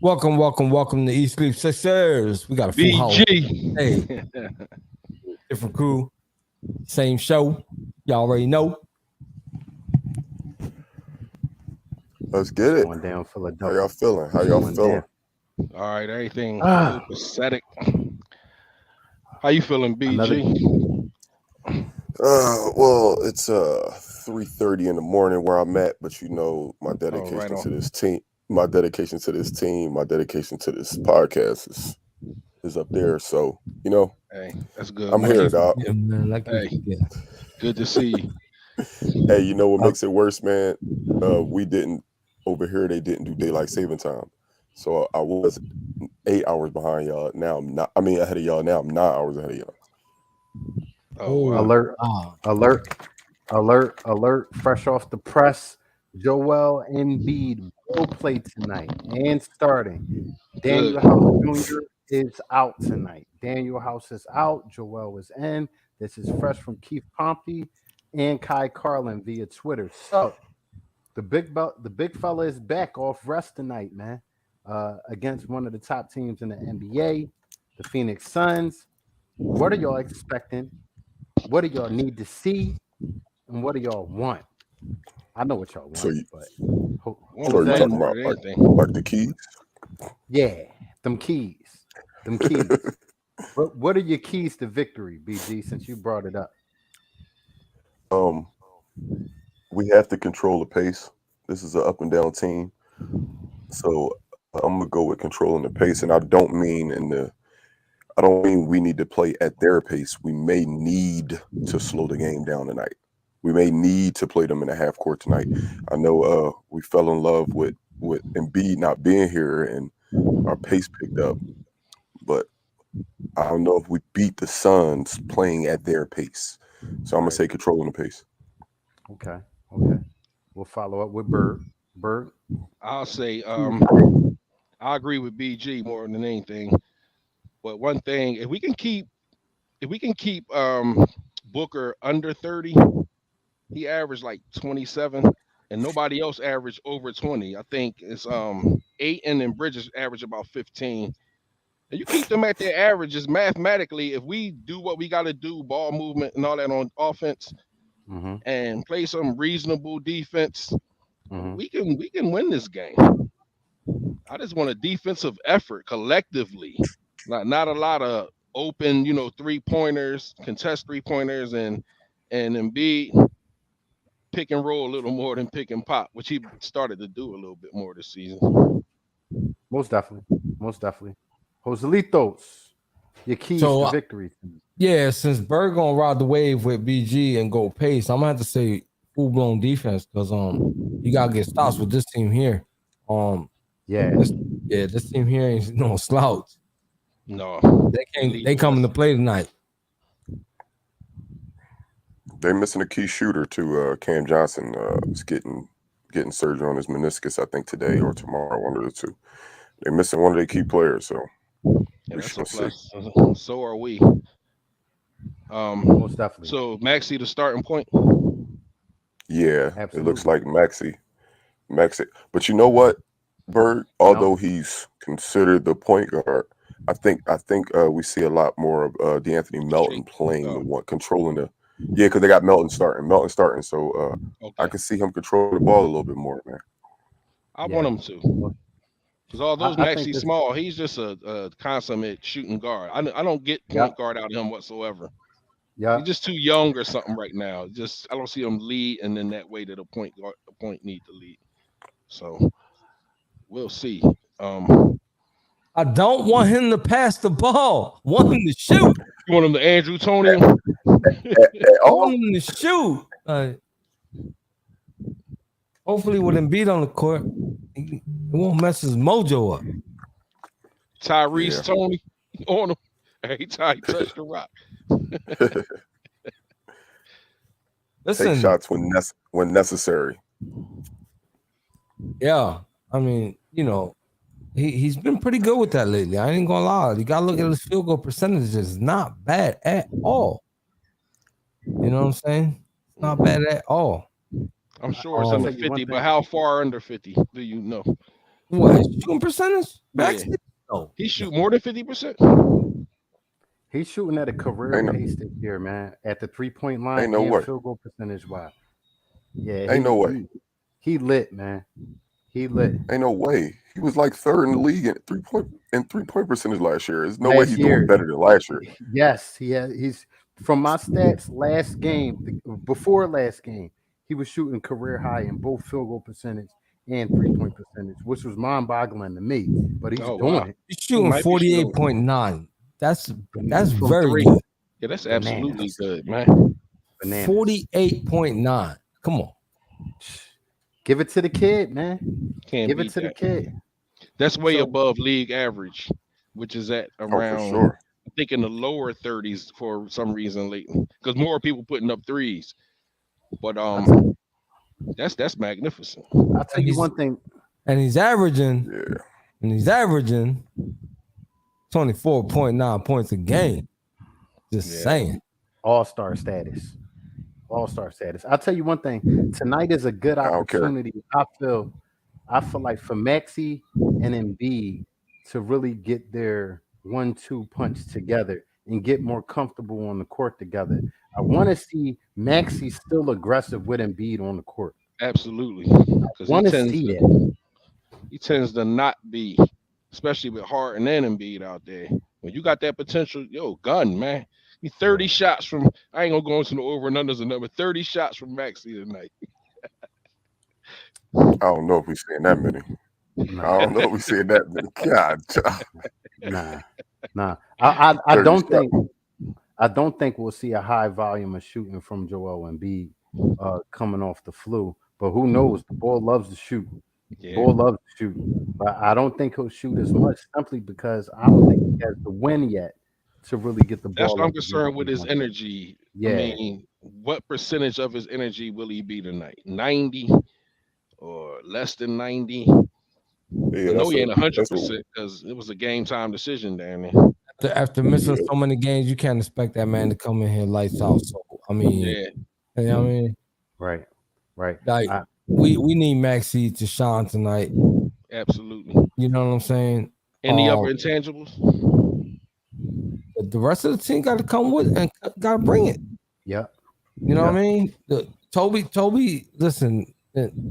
Welcome to East Sleep Sixers. We got a full house. BG. Hey, different crew, same show. Y'all already know. Let's get it. Going down How Philadelphia. y'all feeling? How y'all Going feeling? All right, everything Ah. pathetic. How you feeling, BG? Well, it's 3:30 in the morning where I'm at, but you know my dedication right on. to this team, my dedication to this team, my dedication to this podcast is up there. So you know Hey, that's good. I'm man. here, dog. Yeah, man, like Hey. yeah. Good to see you. Hey, you know what makes it worse, man? We didn't over here. They didn't do daylight saving time, so I was 8 hours behind y'all. Now I'm not. I mean, ahead of y'all. Now I'm 9 hours ahead of y'all. Oh, wow. Alert, Ah, alert. Fresh off the press. Joel Embiid will play tonight and starting. Daniel House Jr. is out tonight. Daniel House is out. Joel is in. This is fresh from Keith Pompey and Kai Carlin via Twitter. So the big fella is back off rest tonight, man. Against one of the top teams in the NBA, the Phoenix Suns. What are y'all expecting? What do y'all need to see? And what do y'all want? I know what y'all want, So you, but Want so to are you win talking more about than like anything. the keys? yeah, them keys. What are your keys to victory, BG, since you brought it up? Um, we have to control the pace. This is an up and down team, so I'm gonna go with controlling the pace, and I don't mean we need to play at their pace. We may need to slow the game down tonight. We may need to play them in a half court tonight. I know we fell in love with Embiid not being here and our pace picked up, but I don't know if we beat the Suns playing at their pace. So I'm gonna say controlling the pace. Okay. We'll follow up with Bird. Bird. I'll say I agree with BG more than anything. But one thing, if we can keep Booker under 30, he averaged like 27, and nobody else averaged over 20. I think it's Aiton and Bridges average about 15. And you keep them at their averages mathematically. If we do what we got to do, ball movement and all that on offense, Mm-hmm. and play some reasonable defense, Mm-hmm. we can win this game. I just want a defensive effort collectively, not a lot of open, 3 pointers, contest 3 pointers, and Embiid pick and roll a little more than pick and pop, which he started to do a little bit more this season. Most definitely. Joselitos, your keys so to victory. yeah, since Bird gonna ride the wave with BG and go pace, I'm gonna have to say full blown defense because you gotta get stops with this team here. Yeah. This team here ain't no slouch. No, They coming to play tonight. They're missing a key shooter to Cam Johnson. Is getting surgery on his meniscus, I think today or tomorrow, one of the two. They're missing one of their key players, so yeah, we that's a shall see. plus. So are we. Most definitely. So Maxi, the starting point. Yeah, it Absolutely. looks like Maxi. But you know what, Bird? Although he's considered the point guard, I think we see a lot more of DeAnthony Melton playing the Oh, one, controlling the. Yeah, because they got Melton starting. So I okay. can see him controlling the ball a little bit more, man. I want Yeah. him to. Because although I think Maxi this. small, he's just a consummate shooting guard. I don't get Yeah. point guard out of him whatsoever. Yeah. He's just too young or something right now. Just I don't see him lead, and then that way that a point need to lead. So we'll see. I don't want him to pass the ball. I want him to shoot. You want him to Andrew Tony him? At I all? want him to shoot. Hopefully, with Embiid on the court, it won't mess his mojo up. Tyrese Yeah. Tony on him every time he touched the rock. Take Listen, shots when necessary. yeah, I mean, he's been pretty good with that lately. I ain't gonna lie. You gotta look at his field goal percentage. It's not bad at all. You know what I'm saying? It's not bad at all. I'm sure it's under tell you one 50, but thing. how far under 50 do you know? What his shooting percentage? Yeah. Maxey? No. He shoot more than 50%. He's shooting at a career Ain't no- pace this year, man. At the 3-point line Ain't no and way. field goal percentage wise. Yeah, Ain't no way. He lit, man. He lit. Ain't no way. He was like third in the league in 3-point percentage last year. There's no way Last he's year. doing better than last year. Yes, he's from my stats last game, before last game, he was shooting career high in both field goal percentage and 3-point percentage, which was mind-boggling to me. But he's Oh, doing wow. it. He's shooting might be shooting- 48.9. That's From very three. good. Yeah, that's Bananas. absolutely good, man. Bananas. 48.9. Come on. Give it to the kid, man. Can't Give it beat to the that. kid. That's way So- above league average, which is at Oh, for around, sure. I think, in the lower 30s for some reason lately, because more people putting up threes. But that's magnificent. I'll tell you one thing. And he's averaging Yeah. 24.9 points a game. Just Yeah. saying. All-star status. All-star status. I'll tell you one thing. Tonight is a good I don't care. opportunity. I feel like for Maxey and Embiid to really get their 1-2 punch together and get more comfortable on the court together. I want to see Maxey still aggressive with Embiid on the court. Absolutely. Because Want to see it. he tends to not be, especially with Harden and Embiid out there. When you got that potential, gun, man. He 30 shots from, I ain't gonna go into the over and unders and number 30 shots from Maxey tonight. I don't know if we're seeing that many. Nah. I don't know if we're seeing that many. God. Nah. I 30 don't shots. think we'll see a high volume of shooting from Joel Embiid coming off the flu. But who knows? The boy loves to shoot. Yeah. Boy loves to shoot. But I don't think he'll shoot as much simply because I don't think he has the win yet to really get the ball. That's what I'm up. concerned with his energy. Yeah. I mean, what percentage of his energy will he be tonight? 90 or less than 90? Yeah, I know he ain't that's 100% because it was a game time decision down there. After missing so many games, you can't expect that man to come in here lights out. So I mean, Yeah. you know what I mean? Right. Like we need Maxey to shine tonight. Absolutely. You know what I'm saying? Any other intangibles? The rest of the team got to come with and got to bring it. Yep. You know what I mean? Toby, listen,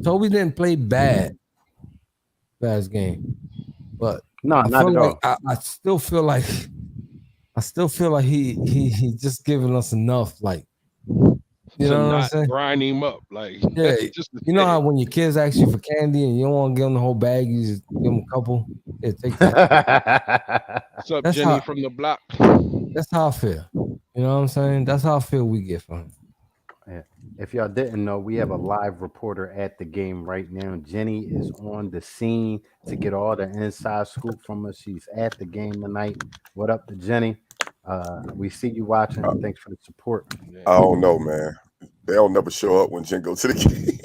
Toby didn't play bad last game, but No, I not feel at like all. I still feel like he just giving us enough, like, you To know what I'm not saying? grind him up. Like, Yeah, just you know how when your kids ask you for candy and you don't want to give them the whole bag, you just give them a couple. Yeah, take that. What's up, That's Jenny how- from the block? That's how I feel. You know what I'm saying? That's how I feel we get from him. If y'all didn't know, we have a live reporter at the game right now. Jenny is on the scene to get all the inside scoop from us. She's at the game tonight. What up to Jenny? We see you watching. Thanks for the support. I don't know, man. They don't never show up when Jen goes to the game.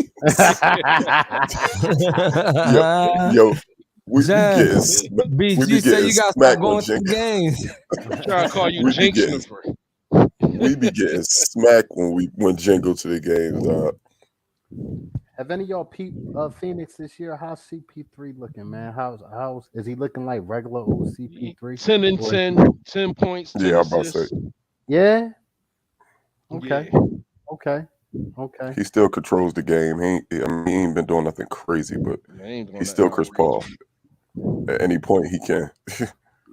Yo, we be Jen, getting Beach, we be you say getting you got to smacked start going when to the Jen- games. I'm trying to call you We be Jinx getting- Sniffer. we be getting smacked when Jen go to the games. Have any of y'all peeped Phoenix this year? How's CP3 looking, man? How's is he looking like regular old CP3? 10 and Or- 10 points. 10 Yeah, I'm about to say. assists. Yeah. Okay. Yeah. Okay. He still controls the game. He ain't been doing nothing crazy, but Man, ain't doing he's still nothing Chris Paul. outrageous. At any point he can.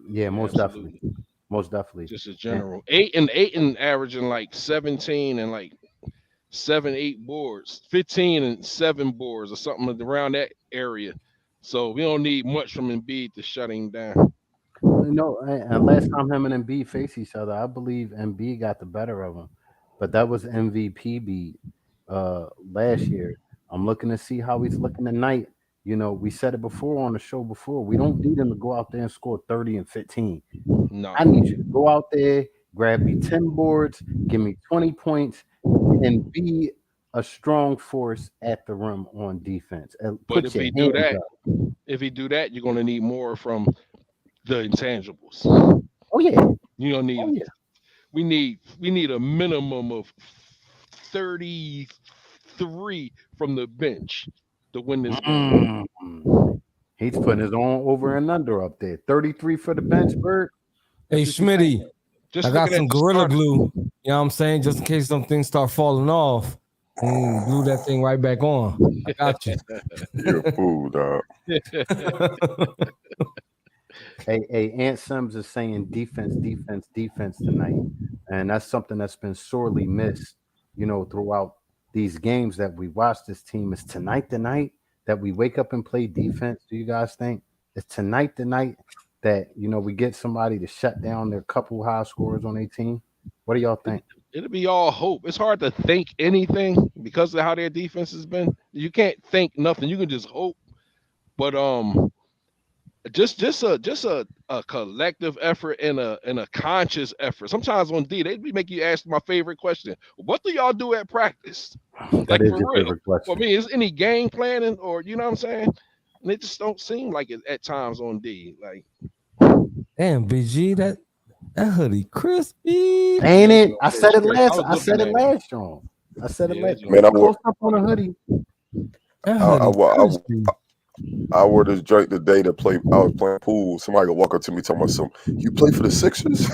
Yeah, most Absolutely. definitely. Most definitely. Just a general. 8 and averaging like 17 and like 7-8 boards, 15 and 7 boards or something around that area. So we don't need much from Embiid to shut him down. You know, and last time him and Embiid faced each other, I believe Embiid got the better of him. But that was MVP beat last year. I'm looking to see how he's looking tonight. You know, we said it before on the show before. We don't need him to go out there and score 30 and 15. No. I need you to go out there, grab me 10 boards, give me 20 points, and be a strong force at the rim on defense. And But put if your he do hands that, up. you're gonna need more from the intangibles. Oh yeah. You're gonna need Oh yeah. we need a minimum of 33 from the bench to win this game. He's putting his own over and under up there. 33 for the bench, Bird. Hey, That's what you Schmitty, Just I got looking at some the Gorilla starters. Glue. You know what I'm saying? Just in case some things start falling off. Glue that thing right back on. I got you. You're a fool, dog. Hey, Ant Sims is saying defense tonight. And that's something that's been sorely missed, throughout these games that we watch. This team is tonight the night that we wake up and play defense. Do you guys think it's tonight the night that, we get somebody to shut down their couple high scorers on their team? What do y'all think? It'll be all hope. It's hard to think anything because of how their defense has been. You can't think nothing. You can just hope. But just a collective effort and a conscious effort. Sometimes on D, they'd be making you ask my favorite question. What do y'all do at practice? That is your favorite question. For me, is any game planning or you know what I'm saying? And it just don't seem like it at times on D. Like, damn, BG, that hoodie crispy. Ain't it? I said it I was last. I said it looking at last, John. I said it Yeah, last. Man, Close up on a hoodie. That I hoodie crispy. wore this joint the day that I was playing pool. Somebody could walk up to me talking about something. You play for the Sixers?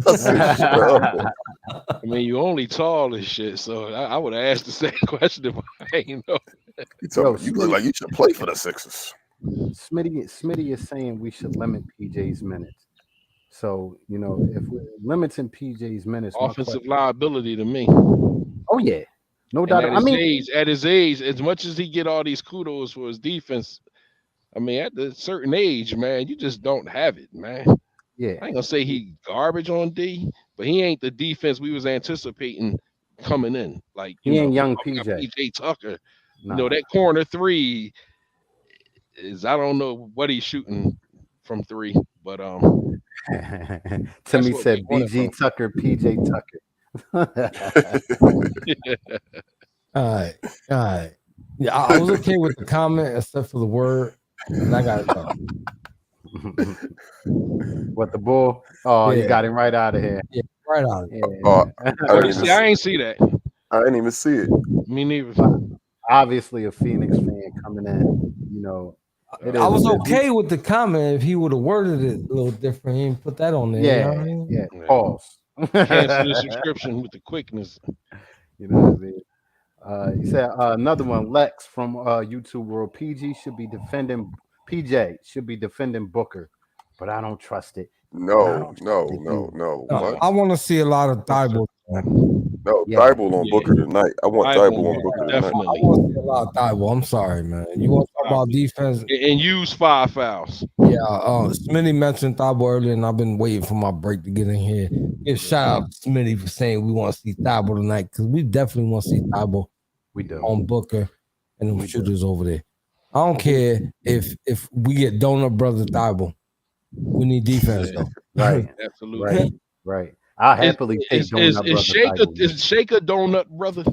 I said, shut up. I mean, you only tall and shit, so I would have asked the same question if I ain't know. You look like you should play for the Sixers. Smitty is saying we should limit PJ's minutes. So, if we're limiting PJ's minutes, Offensive liability to me. oh yeah, no doubt. At his age, as much as he get all these kudos for his defense, I mean, at a certain age, man, you just don't have it, man. yeah, I ain't gonna say he garbage on D, but he ain't the defense we was anticipating coming in. Like he ain't young PJ. PJ. PJ Tucker. Nah. That corner three is I don't know what he's shooting from three, but Timmy what said we wanted BG Tucker, PJ Tucker. All right. Yeah, I was okay with the comment except for the word. And I got it done. What, the bull? Oh, Yeah. you got him right out of here. Yeah, right on. Yeah. I ain't see that. I didn't even see it. Me neither. Obviously, a Phoenix fan coming in. It is I was what it is. okay with the comment if he would have worded it a little different. He didn't put that on there. Yeah, You know what I mean? yeah. Yeah. Pause. Cancel the subscription with the quickness. You know what I mean? He said another one, Lex from YouTube World. PJ should be defending Booker, but I don't trust it. No. I want to see a lot of Thibault. No, Yeah. Thibault on Yeah. Booker tonight. I want Thibault, Thibault on Booker tonight. I definitely. want to see a lot of Thibault. I'm sorry, man. You want to talk about defense? And use 5 fouls. Yeah. Smitty mentioned Thibault earlier, and I've been waiting for my break to get in here. Give shout out to Smitty for saying we want to see Thibault tonight because we definitely want to see Thibault We do. on Booker and them We do. shooters over there. I don't care if we get Donut Brother Thibault. We need defense though. Right. Absolutely. Right. I'll happily take Donut Brother. Is Shake a donut brother?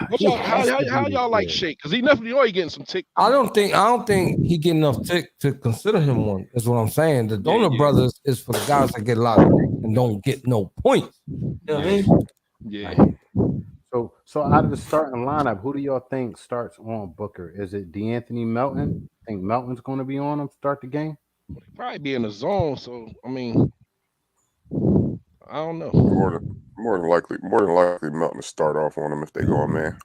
What y'all, how y'all like Shake? Because he definitely he getting some tick. I don't think he get enough tick to consider him one. That's what I'm saying. The Donut yeah. Brothers is for the guys that get a lot of tick and don't get no points. You know what I mean? Yeah. So out of the starting lineup, who do y'all think starts on Booker? Is it DeAnthony Melton? Think Melton's going to be on him to start the game? Probably be in the zone. So I mean, I don't know. More than likely, Melton to start off on him if they go on man.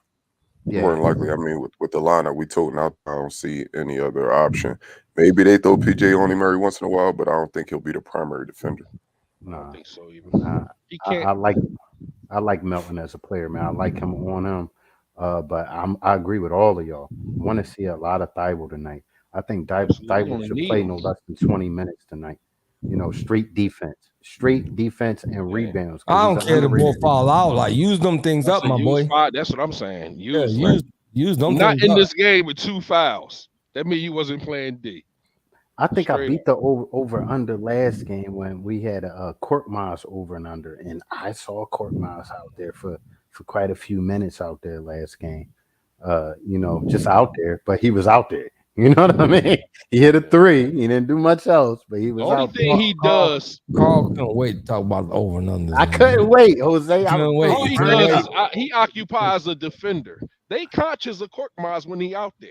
Yeah. More than likely, I mean, with the lineup we told, I don't see any other option. Maybe they throw PJ on him every once in a while, but I don't think he'll be the primary defender. I Nah. don't think so even. Nah. He can't. I like Melton as a player, man. I like him on him. But I agree with all of y'all. I want to see a lot of Thibault tonight. I think Thibault should play no less than 20 minutes tonight. Straight defense and rebounds. I don't care the ball fall out. Like use them things up, my boy. That's what I'm saying. Use them. Not things in up. this game with 2 fouls. That means you wasn't playing D. I think I Straight beat the over under last game when we had a Court Miles over and under, and I saw Court Miles out there for quite a few minutes out there last game. Just out there, but he was out there. You know what I mean? He hit a 3. He didn't do much else, but he was The only out thing there. he does, Carl couldn't wait to talk about the over and under. I couldn't wait, Jose. Couldn't wait. all he does is he occupies a defender. They conscious of Court Miles when he out there.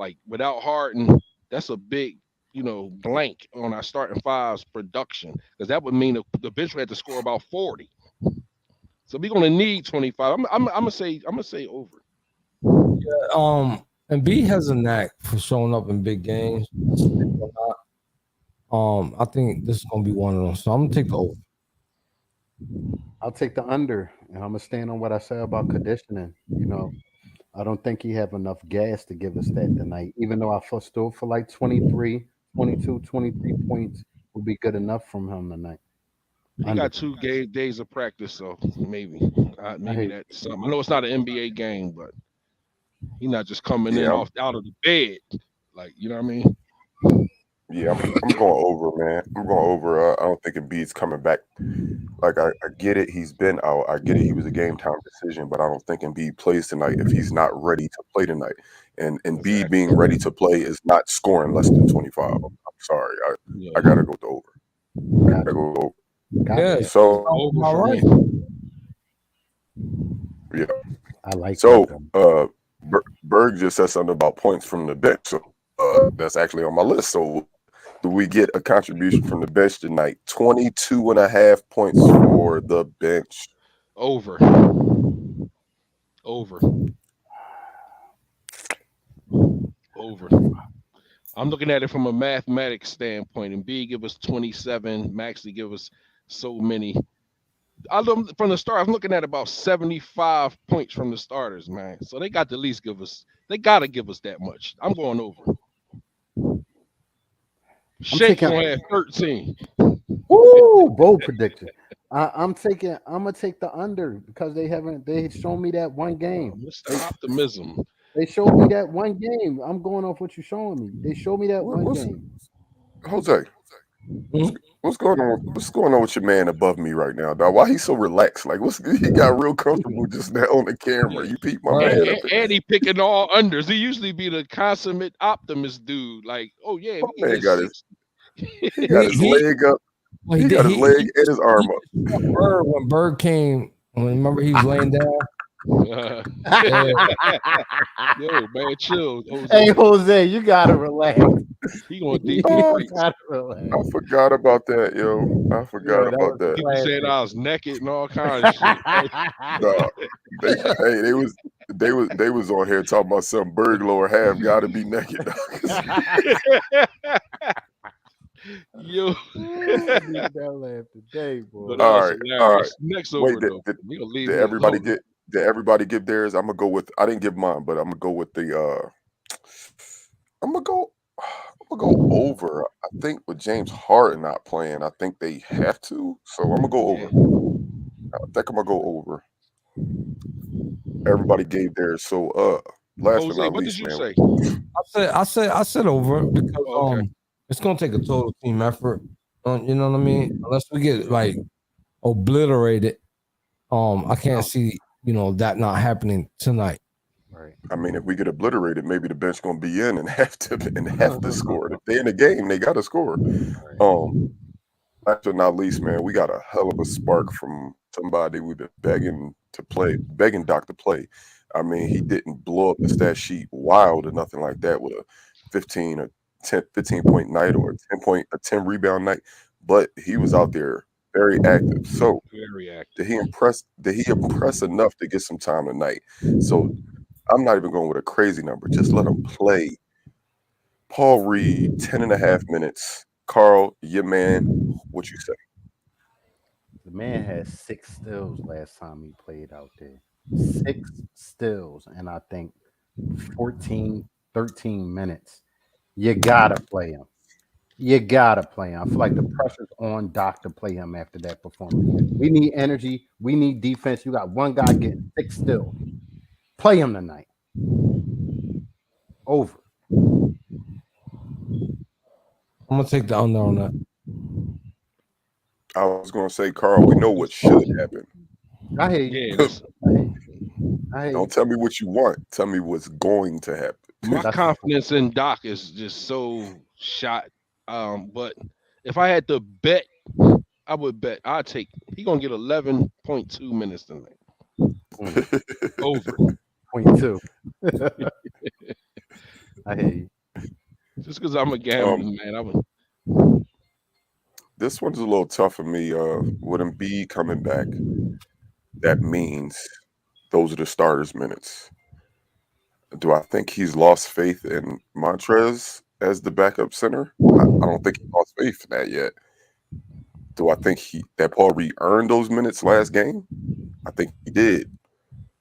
Like without Harden, that's a big, blank on our starting fives production because that would mean the bench would have to score about 40. So we're gonna need 25. I'm gonna say over. And B has a knack for showing up in big games. I think this is gonna be one of them. So I'm gonna take the over. I'll take the under, and I'm gonna stand on what I said about conditioning. I don't think he have enough gas to give us that tonight. Even though I still feel like 23 points would be good enough from him tonight. He got 2 days of practice, so maybe that's something. I know it's not an NBA game, but he's not just coming in out of the bed, like you know what I mean. Yeah, I'm going over, man. I'm going over. I don't think Embiid's coming back. Like I get it, he's been out. I get it, he was a game time decision, but I don't think Embiid plays tonight if he's not ready to play tonight. And Embiid being ready to play is not scoring less than 25. I'm sorry, I gotta go with the over. I gotta go over. Yeah. So all right. Yeah, I like. So Berg just said something about points from the bench. So that's actually on my list. So do we get a contribution from the bench tonight? 22.5 points for the bench. Over. I'm looking at it from a mathematics standpoint. And B give us 27. Maxey give us so many. From the start, I'm looking at about 75 points from the starters, man. So they got to at least give us. They got to give us that much. I'm going over. Shake gonna have 13. Ooh, bold prediction. I'm gonna take the under because they shown me that one game. Mr. Optimism. They showed me that one game. I'm going off what you're showing me. They showed me that one game. Jose, what's going on? What's going on with your man above me right now, dog? Why he's so relaxed? Like, he got real comfortable just now on the camera. You peep my man. And he picking all unders. He usually be the consummate optimist dude. Like, oh yeah, he got his leg up. He got his leg and his arm up. When Berg came, remember he was laying down. Yo, man, chill. Jose. Hey, Jose, you gotta relax. He gonna deep. I forgot about that, yo. I forgot about that. People said I was naked and all kinds of shit. They was on here talking about some Berg lower half got to be naked. Yo, today, boy. All right. Next over. Did everybody give theirs? I'm gonna go with. I didn't give mine, but I'm gonna go with the. I'm gonna go over. I think with James Harden not playing, I think they have to. So I'm gonna go over. I think I'm gonna go over. Everybody gave theirs. So last but not least, what did you say? I said over because it's gonna take a total team effort. You know what I mean? Unless we get like obliterated, I can't see that not happening tonight. Right. I mean, if we get obliterated, maybe the bench gonna be in and have to score. If they're in the game, they gotta score. Last but not least, man, we got a hell of a spark from somebody we've been begging Doc to play. I mean, he didn't blow up the stat sheet wild or nothing like that with a 15 point night or a 10 rebound night, but he was out there very active. So very active. Did he impress enough to get some time tonight? So I'm not even going with a crazy number. Just let him play. Paul Reed, 10.5 minutes. Carl, your man, what you say? The man had 6 steals last time he played out there. 6 steals, and I think 13 minutes. You gotta play him. I feel like the pressure's on Doc to play him after that performance. We need energy. We need defense. You got one guy getting 6 steals. Play him tonight. Over. I'm gonna take the under on that. I was gonna say, Carl, we know what should happen. I hate you. Don't tell me what you want. Tell me what's going to happen. My confidence in Doc is just so shot. But if I had to bet, I would bet he gonna get 11.2 minutes tonight. Over. 0.2. I hear you. Just because I'm a gambling man, I would. This one's a little tough for me. With Embiid coming back, that means those are the starters' minutes. Do I think he's lost faith in Montrez as the backup center? I don't think he lost faith in that yet. Do I think that Paul Reed earned those minutes last game? I think he did.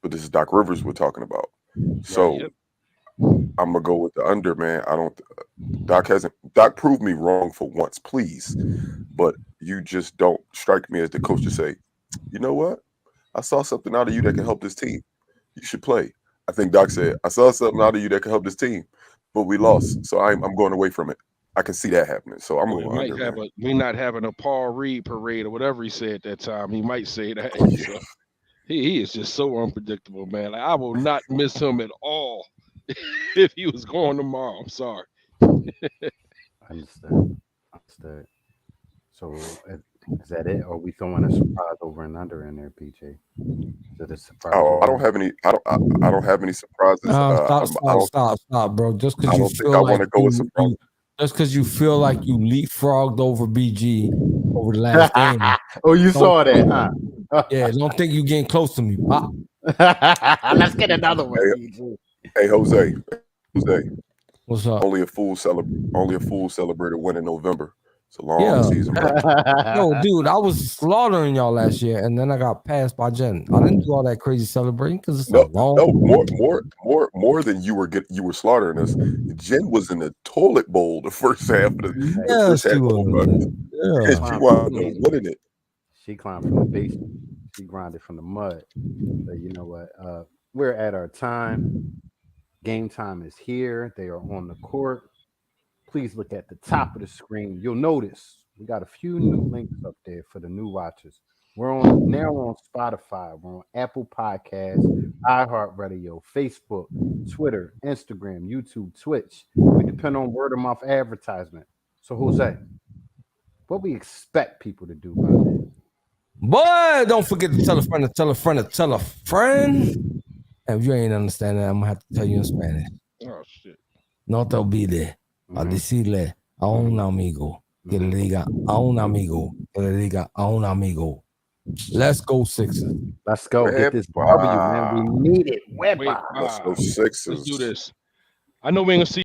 But this is Doc Rivers we're talking about. So Yep. I'm gonna go with the under, man. I don't. Doc proved me wrong for once, please. But you just don't strike me as the coach to say, you know what? I saw something out of you that can help this team. You should play. I think Doc said, I saw something out of you that can help this team, but we lost. So I'm going away from it. I can see that happening. So I'm We going might under, have man. we not having a Paul Reed parade or whatever he said at that time. He might say that. Yeah. So he is just so unpredictable, man. Like, I will not miss him at all if he was going tomorrow. I'm sorry. Understood. So is that it? Or are we throwing a surprise over and under in there, PJ? Is it a surprise? I don't have any. I don't have any surprises. Stop, bro. Just because I you don't think feel I like want to go with surprise. just because you feel like you leapfrogged over BG over the last game. Oh, you saw that, huh? Yeah, don't think you getting close to me, Pop. Let's get another one. Hey, Jose. What's up? Only a fool celebrated win in November. It's a long season, bro. Yo, dude, I was slaughtering y'all last year, and then I got passed by Jen. I didn't do all that crazy celebrating because it's more than you were slaughtering us. Jen was in the toilet bowl the first half of the first half of the she wanted to win it. She climbed from the basement. She grinded from the mud. But you know what? We're at our time. Game time is here. They are on the court. Please look at the top of the screen. You'll notice we got a few new links up there for the new watchers. We're on Spotify. We're on Apple Podcasts, iHeartRadio, Facebook, Twitter, Instagram, YouTube, Twitch. We depend on word of mouth advertisement. So Jose, what we expect people to do by then? Boy, don't forget to tell a friend to tell a friend to tell a friend. And if you ain't understanding that, I'm gonna have to tell you in Spanish. Oh shit. No te olvides a decirle a un amigo que le diga a un amigo que le diga a un amigo. Let's go Sixers. Let's go get this W, man. We need it. Let's go Sixers. Let's do this. I know we ain't gonna see